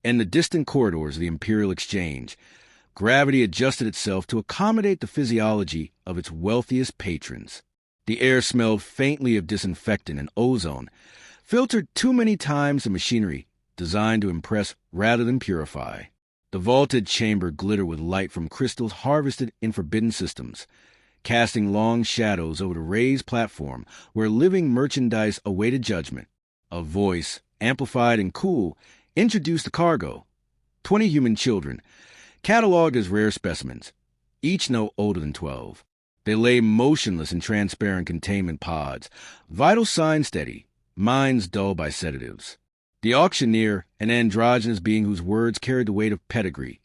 In the distant corridors of the Imperial Exchange, gravity adjusted itself to accommodate the physiology of its wealthiest patrons. The air smelled faintly of disinfectant and ozone, filtered too many times the machinery designed to impress rather than purify. The vaulted chamber glittered with light from crystals harvested in forbidden systems, casting long shadows over the raised platform where living merchandise awaited judgment. A voice, amplified and cool, introduced the cargo. 20 human children, cataloged as rare specimens, each no older than 12. They lay motionless in transparent containment pods, vital signs steady, minds dulled by sedatives. The auctioneer, an androgynous being whose words carried the weight of pedigree,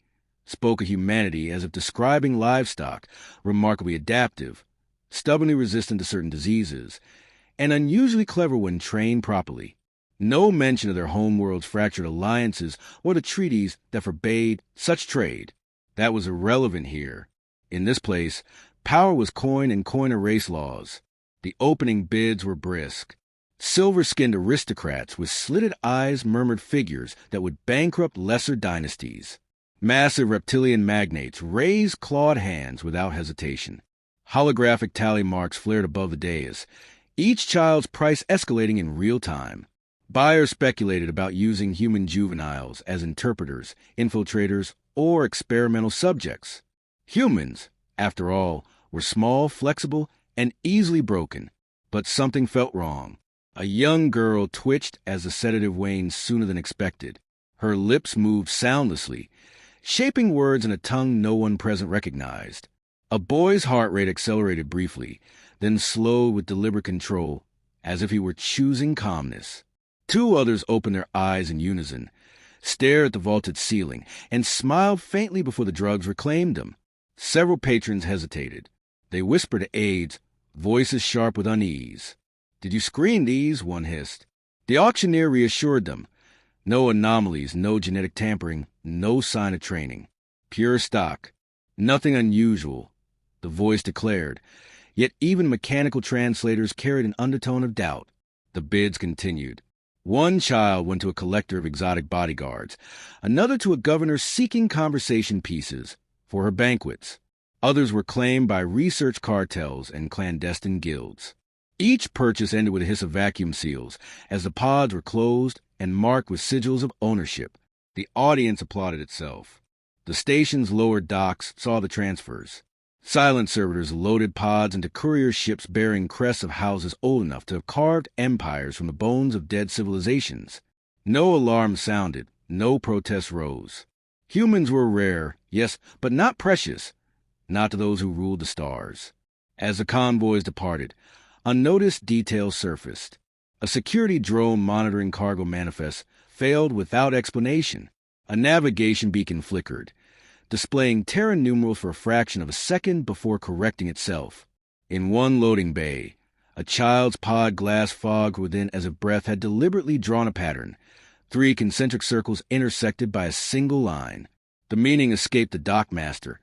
spoke of humanity as if describing livestock, remarkably adaptive, stubbornly resistant to certain diseases, and unusually clever when trained properly. No mention of their homeworld's fractured alliances or the treaties that forbade such trade. That was irrelevant here. In this place, power was coin and coin erase laws. The opening bids were brisk. Silver-skinned aristocrats with slitted eyes murmured figures that would bankrupt lesser dynasties. Massive reptilian magnates raised clawed hands without hesitation. Holographic tally marks flared above the dais, each child's price escalating in real time. Buyers speculated about using human juveniles as interpreters, infiltrators, or experimental subjects. Humans, after all, were small, flexible, and easily broken. But something felt wrong. A young girl twitched as the sedative waned sooner than expected. Her lips moved soundlessly, shaping words in a tongue no one present recognized. A boy's heart rate accelerated briefly, then slowed with deliberate control, as if he were choosing calmness. Two others opened their eyes in unison, stared at the vaulted ceiling, and smiled faintly before the drugs reclaimed them. Several patrons hesitated. They whispered to aides, voices sharp with unease. "Did you screen these?" one hissed. The auctioneer reassured them. No anomalies, no genetic tampering, no sign of training. Pure stock. Nothing unusual, the voice declared. Yet even mechanical translators carried an undertone of doubt. The bids continued. One child went to a collector of exotic bodyguards, another to a governor seeking conversation pieces for her banquets. Others were claimed by research cartels and clandestine guilds. Each purchase ended with a hiss of vacuum seals as the pods were closed and marked with sigils of ownership. The audience applauded itself. The station's lower docks saw the transfers. Silent servitors loaded pods into courier ships bearing crests of houses old enough to have carved empires from the bones of dead civilizations. No alarm sounded, no protests rose. Humans were rare, yes, but not precious, not to those who ruled the stars. As the convoys departed, unnoticed details surfaced. A security drone monitoring cargo manifests failed without explanation. A navigation beacon flickered, displaying Terran numerals for a fraction of a second before correcting itself. In one loading bay, a child's pod glass fogged within as if breath had deliberately drawn a pattern, 3 concentric circles intersected by a single line. The meaning escaped the dockmaster,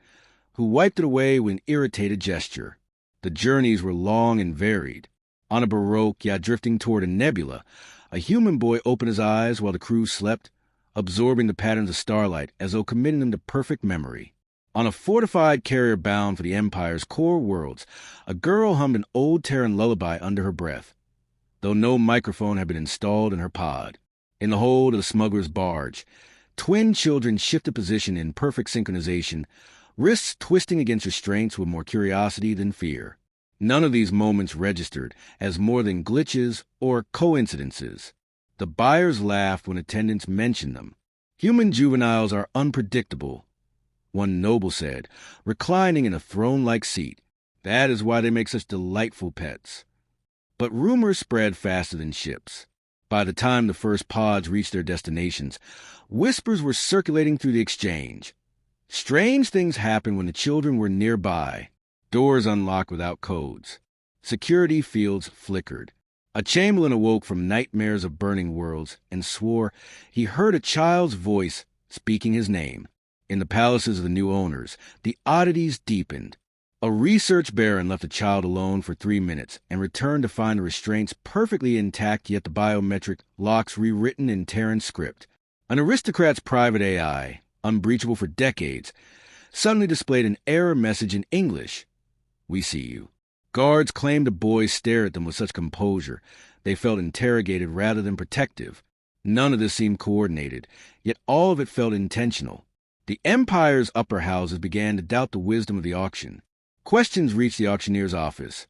who wiped it away with an irritated gesture. The journeys were long and varied. On a baroque yacht drifting toward a nebula, a human boy opened his eyes while the crew slept, absorbing the patterns of starlight as though committing them to perfect memory. On a fortified carrier bound for the Empire's core worlds, a girl hummed an old Terran lullaby under her breath, though no microphone had been installed in her pod. In the hold of the smuggler's barge, twin children shifted position in perfect synchronization, wrists twisting against restraints with more curiosity than fear. None of these moments registered as more than glitches or coincidences. The buyers laughed when attendants mentioned them. Human juveniles are unpredictable, one noble said, reclining in a throne-like seat. That is why they make such delightful pets. But rumors spread faster than ships. By the time the first pods reached their destinations, whispers were circulating through the exchange. Strange things happened when the children were nearby. Doors unlocked without codes. Security fields flickered. A chamberlain awoke from nightmares of burning worlds and swore he heard a child's voice speaking his name. In the palaces of the new owners, the oddities deepened. A research baron left a child alone for 3 minutes and returned to find the restraints perfectly intact, yet the biometric locks rewritten in Terran script. An aristocrat's private AI, unbreachable for decades, suddenly displayed an error message in English. "We see you." Guards claimed the boys stared at them with such composure they felt interrogated rather than protective. None of this seemed coordinated, yet all of it felt intentional. The Empire's upper houses began to doubt the wisdom of the auction. Questions reached the auctioneer's office.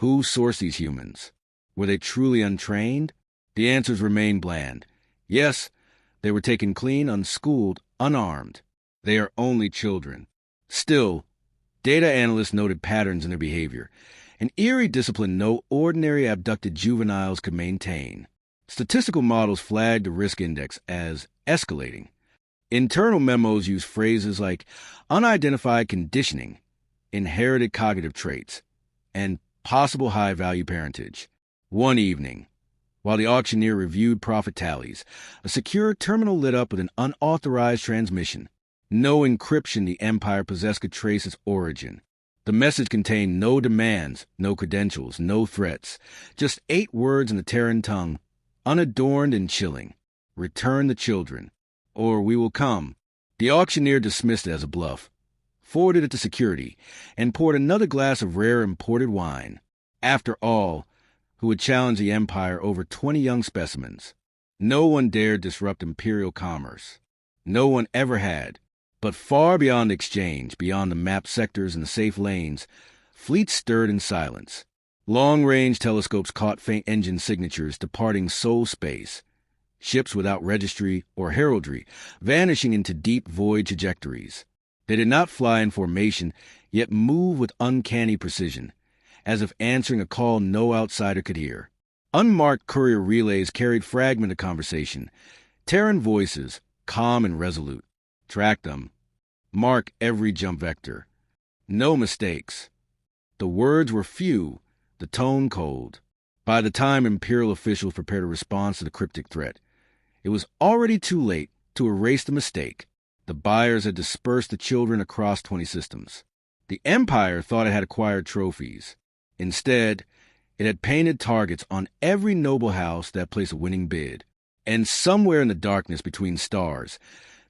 Who sourced these humans? Were they truly untrained? The answers remained bland. Yes, they were taken clean, unschooled, unarmed. They are only children. Still, data analysts noted patterns in their behavior, an eerie discipline no ordinary abducted juveniles could maintain. Statistical models flagged the risk index as escalating. Internal memos used phrases like unidentified conditioning, inherited cognitive traits, and possible high-value parentage. One evening, while the auctioneer reviewed profit tallies, a secure terminal lit up with an unauthorized transmission. No encryption the Empire possessed could trace its origin. The message contained no demands, no credentials, no threats, just 8 words in the Terran tongue, unadorned and chilling. "Return the children, or we will come." The auctioneer dismissed it as a bluff, forwarded it to security, and poured another glass of rare imported wine. After all, who would challenge the Empire over 20 young specimens? No one dared disrupt imperial commerce. No one ever had. But far beyond exchange, beyond the mapped sectors and the safe lanes, fleets stirred in silence. Long-range telescopes caught faint engine signatures departing soul space. Ships without registry or heraldry, vanishing into deep void trajectories. They did not fly in formation, yet move with uncanny precision, as if answering a call no outsider could hear. Unmarked courier relays carried fragmented conversation. Terran voices, calm and resolute. Track them. Mark every jump vector. No mistakes. The words were few, the tone cold. By the time Imperial officials prepared a response to the cryptic threat, it was already too late to erase the mistake. The buyers had dispersed the children across 20 systems. The Empire thought it had acquired trophies. Instead, it had painted targets on every noble house that placed a winning bid. And somewhere in the darkness between stars,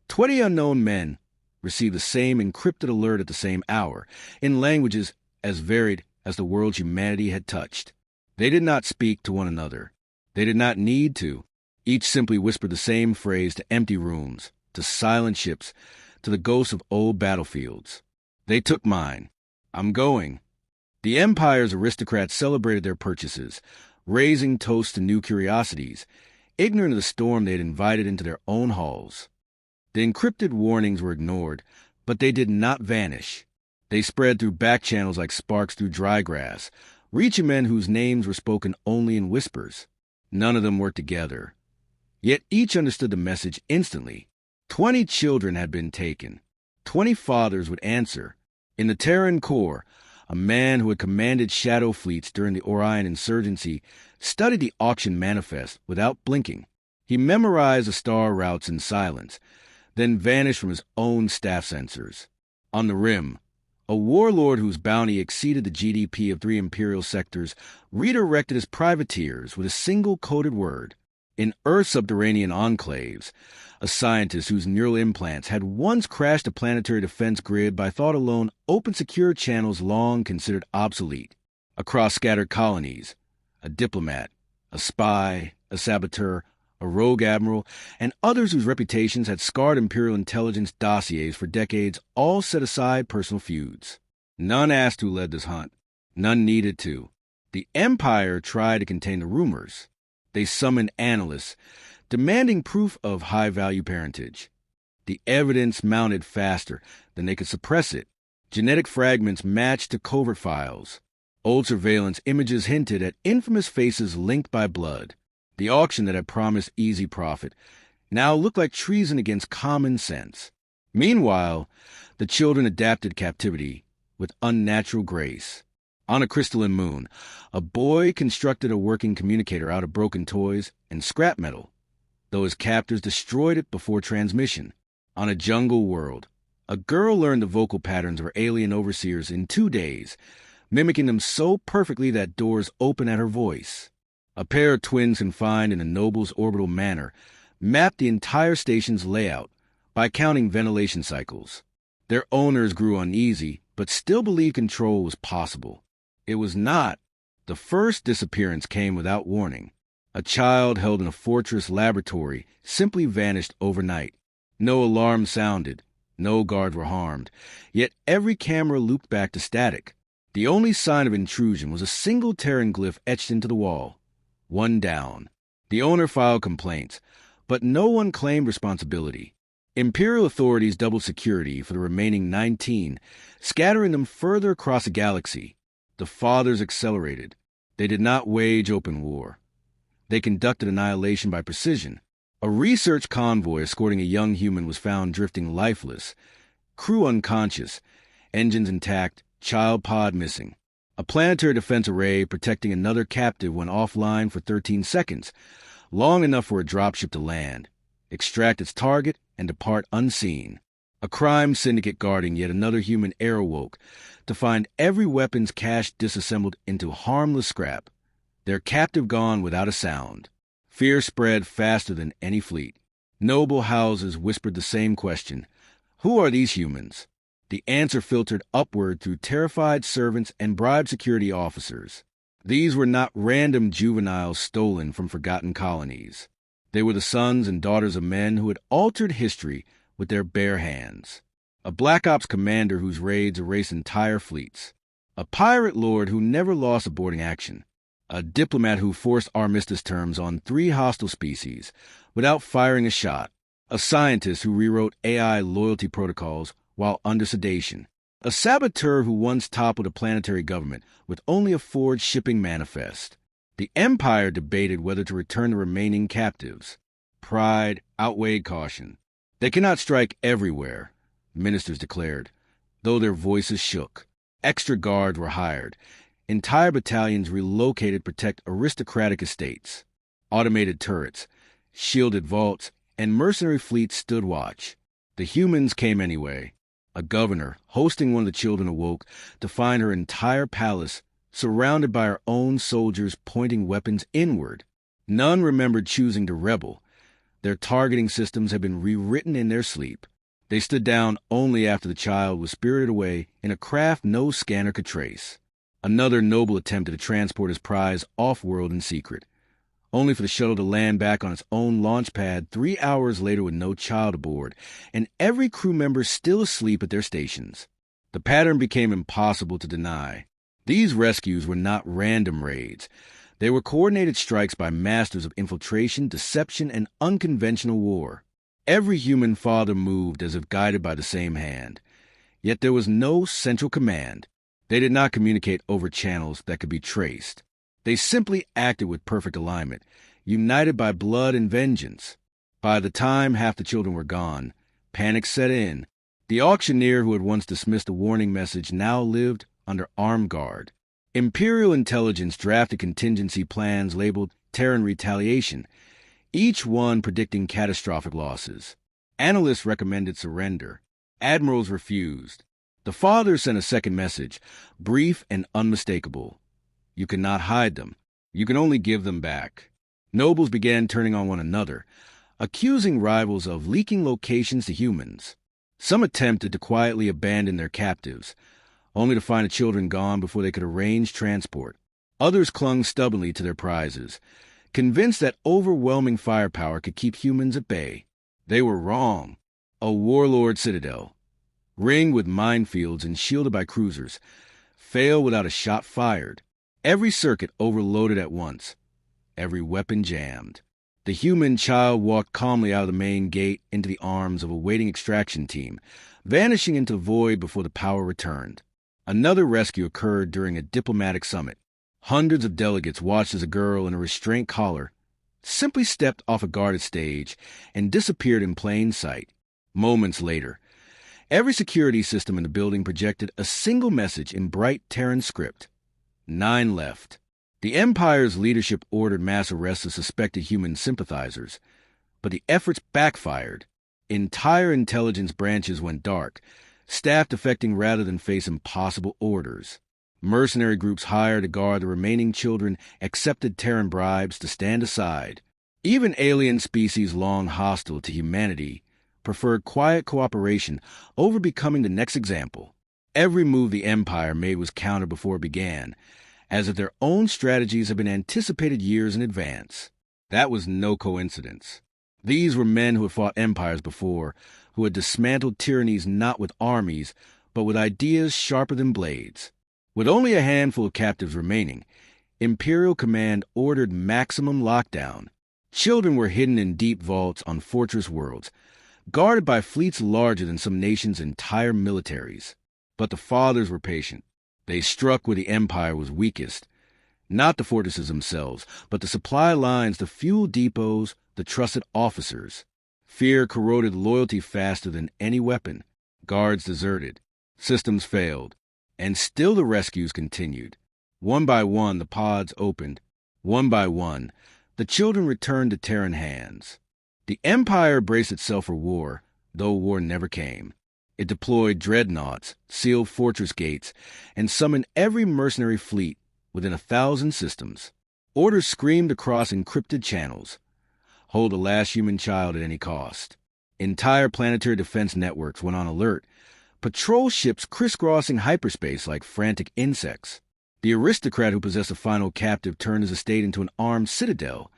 20 unknown men received the same encrypted alert at the same hour, in languages as varied as the worlds humanity had touched. They did not speak to one another. They did not need to. Each simply whispered the same phrase to empty rooms, to silent ships, to the ghosts of old battlefields. "They took mine. I'm going." The Empire's aristocrats celebrated their purchases, raising toasts to new curiosities, ignorant of the storm they had invited into their own halls. The encrypted warnings were ignored, but they did not vanish. They spread through back channels like sparks through dry grass, reaching men whose names were spoken only in whispers. None of them worked together. Yet each understood the message instantly. 20 children had been taken. 20 fathers would answer. In the Terran core, a man who had commanded shadow fleets during the Orion insurgency studied the auction manifest without blinking. He memorized the star routes in silence, then vanished from his own staff sensors. On the rim, a warlord whose bounty exceeded the GDP of 3 imperial sectors redirected his privateers with a single coded word. In Earth's subterranean enclaves, a scientist whose neural implants had once crashed a planetary defense grid by thought alone opened secure channels long considered obsolete. Across scattered colonies, a diplomat, a spy, a saboteur, a rogue admiral, and others whose reputations had scarred Imperial intelligence dossiers for decades all set aside personal feuds. None asked who led this hunt. None needed to. The Empire tried to contain the rumors. They summoned analysts, demanding proof of high-value parentage. The evidence mounted faster than they could suppress it. Genetic fragments matched to covert files. Old surveillance images hinted at infamous faces linked by blood. The auction that had promised easy profit now looked like treason against common sense. Meanwhile, the children adapted captivity with unnatural grace. On a crystalline moon, a boy constructed a working communicator out of broken toys and scrap metal, though his captors destroyed it before transmission. On a jungle world, a girl learned the vocal patterns of her alien overseers in 2 days, mimicking them so perfectly that doors open at her voice. A pair of twins confined in a noble's orbital manor mapped the entire station's layout by counting ventilation cycles. Their owners grew uneasy, but still believed control was possible. It was not. The first disappearance came without warning. A child held in a fortress laboratory simply vanished overnight. No alarm sounded. No guards were harmed. Yet every camera looped back to static. The only sign of intrusion was a single Terran glyph etched into the wall. One down. The owner filed complaints, but no one claimed responsibility. Imperial authorities doubled security for the remaining 19, scattering them further across the galaxy. The fathers accelerated. They did not wage open war. They conducted annihilation by precision. A research convoy escorting a young human was found drifting lifeless, crew unconscious, engines intact, child pod missing. A planetary defense array protecting another captive went offline for 13 seconds, long enough for a dropship to land, extract its target, and depart unseen. A crime syndicate guarding yet another human awoke to find every weapons cache disassembled into harmless scrap, their captive gone without a sound. Fear spread faster than any fleet. Noble houses whispered the same question. Who are these humans? The answer filtered upward through terrified servants and bribed security officers. These were not random juveniles stolen from forgotten colonies. They were the sons and daughters of men who had altered history with their bare hands. A Black Ops commander whose raids erased entire fleets. A pirate lord who never lost a boarding action. A diplomat who forced armistice terms on 3 hostile species without firing a shot. A scientist who rewrote AI loyalty protocols while under sedation. A saboteur who once toppled a planetary government with only a forged shipping manifest. The Empire debated whether to return the remaining captives. Pride outweighed caution. They cannot strike everywhere, ministers declared, though their voices shook. Extra guards were hired. Entire battalions relocated to protect aristocratic estates. Automated turrets, shielded vaults, and mercenary fleets stood watch. The humans came anyway. A governor, hosting one of the children, awoke to find her entire palace surrounded by her own soldiers pointing weapons inward. None remembered choosing to rebel. Their targeting systems had been rewritten in their sleep. They stood down only after the child was spirited away in a craft no scanner could trace. Another noble attempted to transport his prize off-world in secret, only for the shuttle to land back on its own launch pad 3 hours later with no child aboard, and every crew member still asleep at their stations. The pattern became impossible to deny. These rescues were not random raids. They were coordinated strikes by masters of infiltration, deception, and unconventional war. Every human father moved as if guided by the same hand. Yet there was no central command. They did not communicate over channels that could be traced. They simply acted with perfect alignment, united by blood and vengeance. By the time half the children were gone, panic set in. The auctioneer who had once dismissed a warning message now lived under armed guard. Imperial intelligence drafted contingency plans labeled Terran retaliation, each one predicting catastrophic losses. Analysts recommended surrender. Admirals refused. The father sent a second message, brief and unmistakable. You cannot hide them. You can only give them back. Nobles began turning on one another, accusing rivals of leaking locations to humans. Some attempted to quietly abandon their captives, only to find the children gone before they could arrange transport. Others clung stubbornly to their prizes, convinced that overwhelming firepower could keep humans at bay. They were wrong. A warlord citadel, ringed with minefields and shielded by cruisers, failed without a shot fired. Every circuit overloaded at once. Every weapon jammed. The human child walked calmly out of the main gate into the arms of a waiting extraction team, vanishing into the void before the power returned. Another rescue occurred during a diplomatic summit. Hundreds of delegates watched as a girl in a restraint collar simply stepped off a guarded stage and disappeared in plain sight. Moments later, every security system in the building projected a single message in bright Terran script. 9 left. The Empire's leadership ordered mass arrests of suspected human sympathizers, but the efforts backfired. Entire intelligence branches went dark, staff defecting rather than face impossible orders. Mercenary groups hired to guard the remaining children accepted Terran bribes to stand aside. Even alien species long hostile to humanity preferred quiet cooperation over becoming the next example. Every move the Empire made was countered before it began, as if their own strategies had been anticipated years in advance. That was no coincidence. These were men who had fought empires before, who had dismantled tyrannies not with armies, but with ideas sharper than blades. With only a handful of captives remaining, Imperial Command ordered maximum lockdown. Children were hidden in deep vaults on fortress worlds, guarded by fleets larger than some nations' entire militaries. But the fathers were patient. They struck where the Empire was weakest. Not the fortresses themselves, but the supply lines, the fuel depots, the trusted officers. Fear corroded loyalty faster than any weapon. Guards deserted. Systems failed. And still the rescues continued. One by one, the pods opened. One by one, the children returned to Terran hands. The Empire braced itself for war, though war never came. It deployed dreadnoughts, sealed fortress gates, and summoned every mercenary fleet within 1,000 systems. Orders screamed across encrypted channels. Hold the last human child at any cost. Entire planetary defense networks went on alert, patrol ships crisscrossing hyperspace like frantic insects. The aristocrat who possessed the final captive turned his estate into an armed citadel,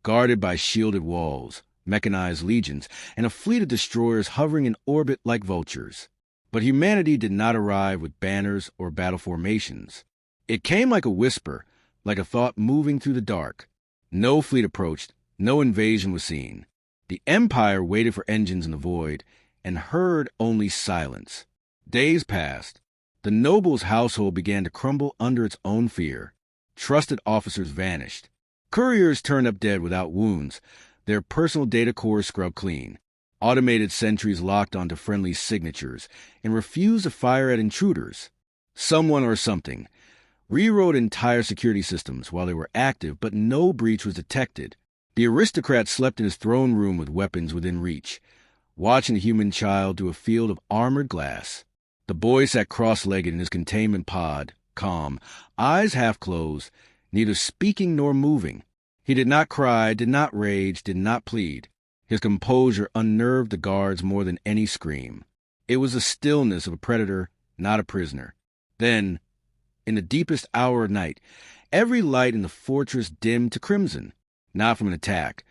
guarded by shielded walls, mechanized legions, and a fleet of destroyers hovering in orbit like vultures. But humanity did not arrive with banners or battle formations. It came like a whisper, like a thought moving through the dark. No fleet approached, no invasion was seen. The Empire waited for engines in the void and heard only silence. Days passed. The noble's household began to crumble under its own fear. Trusted officers vanished. Couriers turned up dead without wounds, their personal data cores scrubbed clean. Automated sentries locked onto friendly signatures and refused to fire at intruders. Someone or something rewrote entire security systems while they were active, but no breach was detected. The aristocrat slept in his throne room with weapons within reach, watching the human child through a field of armored glass. The boy sat cross-legged in his containment pod, calm, eyes half closed, neither speaking nor moving. He did not cry, did not rage, did not plead. His composure unnerved the guards more than any scream. It was the stillness of a predator, not a prisoner. Then, in the deepest hour of night, every light in the fortress dimmed to crimson, not from an attack,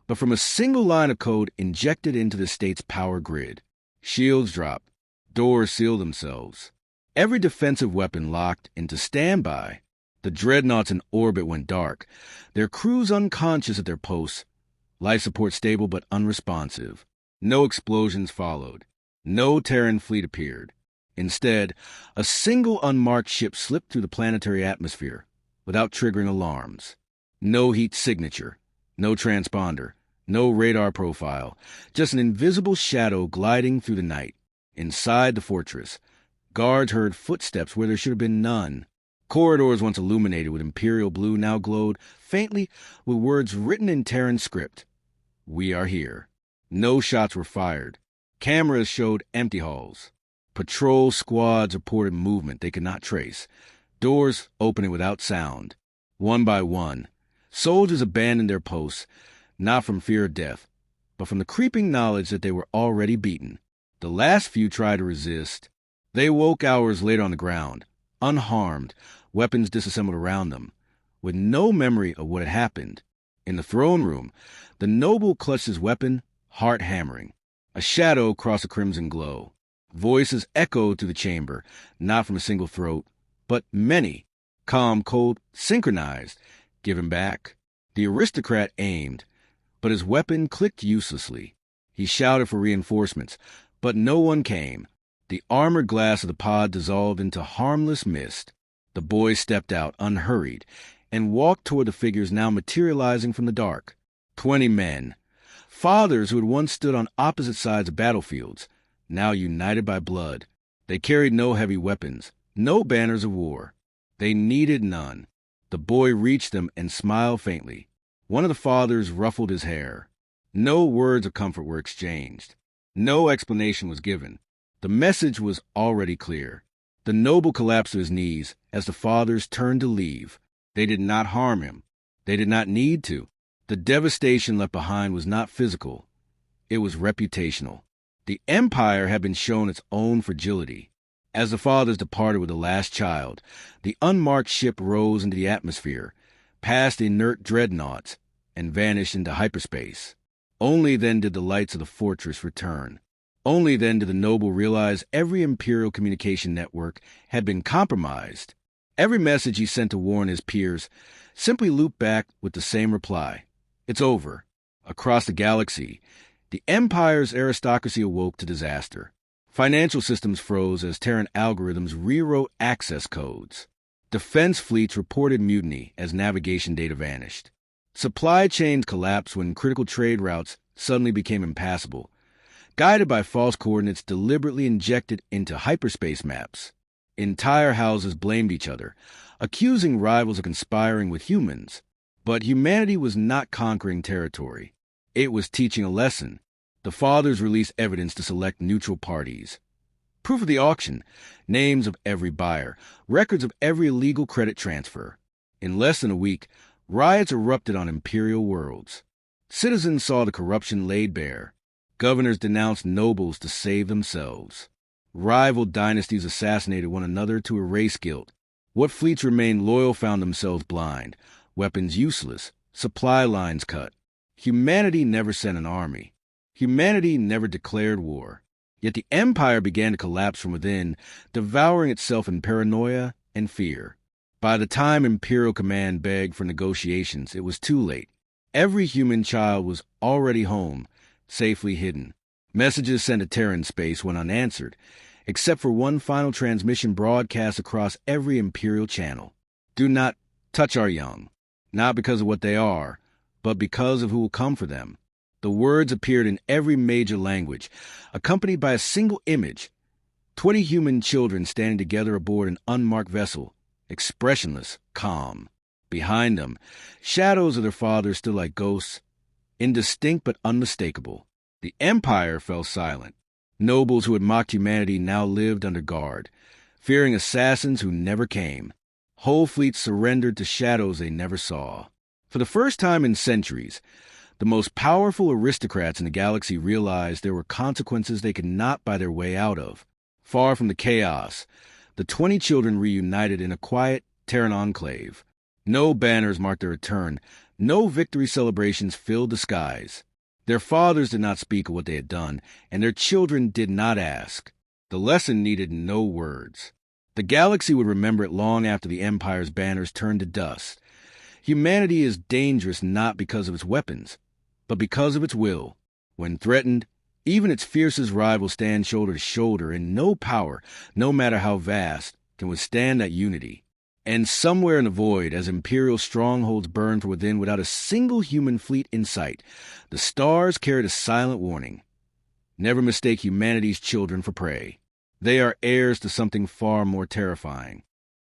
but from a single line of code injected into the state's power grid. Shields dropped. Doors sealed themselves. Every defensive weapon locked into standby. The dreadnoughts in orbit went dark, their crews unconscious at their posts, life support stable but unresponsive. No explosions followed. No Terran fleet appeared. Instead, a single unmarked ship slipped through the planetary atmosphere without triggering alarms. No heat signature, no transponder, no radar profile, just an invisible shadow gliding through the night. Inside the fortress, guards heard footsteps where there should have been none. Corridors once illuminated with imperial blue now glowed faintly with words written in Terran script. "We are here." No shots were fired. Cameras showed empty halls. Patrol squads reported movement they could not trace. Doors opening without sound. One by one, soldiers abandoned their posts, not from fear of death, but from the creeping knowledge that they were already beaten. The last few tried to resist. They woke hours later on the ground, unharmed, weapons disassembled around them, with no memory of what had happened. In the throne room, the noble clutched his weapon, heart hammering. A shadow crossed a crimson glow. Voices echoed through the chamber, not from a single throat, but many, calm, cold, synchronized. Give him back. The aristocrat aimed, but his weapon clicked uselessly. He shouted for reinforcements, but no one came. The armored glass of the pod dissolved into harmless mist. The boy stepped out, unhurried, and walked toward the figures now materializing from the dark. 20 men. Fathers who had once stood on opposite sides of battlefields, now united by blood. They carried no heavy weapons, no banners of war. They needed none. The boy reached them and smiled faintly. One of the fathers ruffled his hair. No words of comfort were exchanged. No explanation was given. The message was already clear. The noble collapsed to his knees as the fathers turned to leave. They did not harm him. They did not need to. The devastation left behind was not physical, it was reputational. The Empire had been shown its own fragility. As the fathers departed with the last child, the unmarked ship rose into the atmosphere, past the inert dreadnoughts, and vanished into hyperspace. Only then did the lights of the fortress return. Only then did the noble realize every Imperial communication network had been compromised. Every message he sent to warn his peers simply looped back with the same reply. It's over. Across the galaxy, the Empire's aristocracy awoke to disaster. Financial systems froze as Terran algorithms rewrote access codes. Defense fleets reported mutiny as navigation data vanished. Supply chains collapsed when critical trade routes suddenly became impassable, guided by false coordinates deliberately injected into hyperspace maps. Entire houses blamed each other, accusing rivals of conspiring with humans. But humanity was not conquering territory. It was teaching a lesson. The fathers released evidence to select neutral parties. Proof of the auction, names of every buyer, records of every illegal credit transfer. In less than a week, riots erupted on Imperial worlds. Citizens saw the corruption laid bare. Governors denounced nobles to save themselves. Rival dynasties assassinated one another to erase guilt. What fleets remained loyal found themselves blind, weapons useless, supply lines cut. Humanity never sent an army. Humanity never declared war. Yet the Empire began to collapse from within, devouring itself in paranoia and fear. By the time Imperial Command begged for negotiations, it was too late. Every human child was already home, safely hidden. Messages sent to Terran space went unanswered, except for one final transmission broadcast across every Imperial channel. Do not touch our young, not because of what they are, but because of who will come for them. The words appeared in every major language, accompanied by a single image. 20 human children standing together aboard an unmarked vessel, expressionless, calm. Behind them, shadows of their fathers stood like ghosts, indistinct but unmistakable. The Empire fell silent. Nobles who had mocked humanity now lived under guard, fearing assassins who never came. Whole fleets surrendered to shadows they never saw. For the first time in centuries, the most powerful aristocrats in the galaxy realized there were consequences they could not buy their way out of. Far from the chaos, the 20 children reunited in a quiet Terran enclave. No banners marked their return. No victory celebrations filled the skies. Their fathers did not speak of what they had done, and their children did not ask. The lesson needed no words. The galaxy would remember it long after the Empire's banners turned to dust. Humanity is dangerous not because of its weapons, but because of its will. When threatened, even its fiercest rivals stand shoulder to shoulder, and no power, no matter how vast, can withstand that unity. And somewhere in the void, as Imperial strongholds burn from within without a single human fleet in sight, the stars carried a silent warning. Never mistake humanity's children for prey. They are heirs to something far more terrifying.